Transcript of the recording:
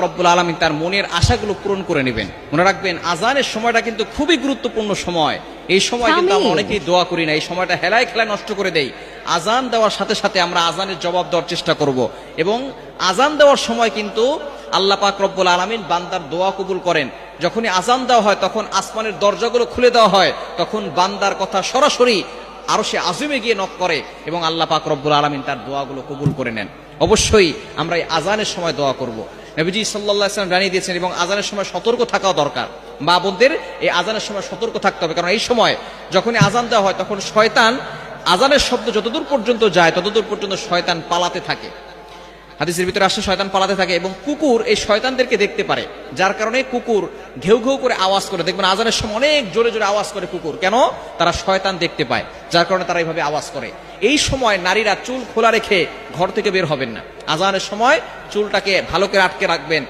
রব্বুল আলামিন তার মনের আশাগুলো পূরণ করে নেবেন। মনে রাখবেন আজানের সময়টা কিন্তু খুবই গুরুত্বপূর্ণ সময়। এই সময় কিন্তু আমরা অনেকেই দোয়া করি না, এই সময়টা হেলায় খেলায় নষ্ট করে দেই। আজান দেওয়ার সাথে সাথে আমরা আজানের জবাব দেওয়ার চেষ্টা করব এবং আজান দেওয়ার সময় কিন্তু আল্লাহ পাক রব্বুল আলামিন বান্দার দোয়া কবুল করেন। যখনই আজান দেওয়া হয় তখন আসমানের দরজাগুলো খুলে দেওয়া হয়, তখন বান্দার কথা সরাসরি আরশে আযিমে গিয়ে নক করে এবং আল্লাহ পাক রব্বুল আলামিন তার দোয়াগুলো কবুল করে নেন। অবশ্যই আমরা এই আজানের সময় দোয়া করব। নবীজি সাল্লাল্লাহু আলাইহি ওয়াসাল্লাম জানিয়ে দিয়েছেন এবং আজানের সময় সতর্ক থাকাও দরকার। মা বোনদের এই আজানের সময় সতর্ক থাকতে হবে, কারণ এই সময় যখনই আজান দেওয়া হয় তখন শয়তান আজানের শব্দ যতদূর পর্যন্ত যায় ততদূর পর্যন্ত শয়তান পালাতে থাকে। হাদিসের ভিতরে আসে শয়তান পালাতে থাকে এবং কুকুর এই শয়তানদেরকে দেখতে পারে, যার কারণে কুকুর ঘেউ ঘেউ করে আওয়াজ করে। দেখবেন আজানের সময় অনেক জোরে জোরে আওয়াজ করে কুকুর, কেন? তারা শয়তান দেখতে পায়, যার কারণে তারা এইভাবে আওয়াজ করে। এই সময় নারীরা চুল খোলা রেখে ঘর থেকে বের হবেন না। আজানের সময় চুলটাকে ভালো করে আটকে রাখবেন।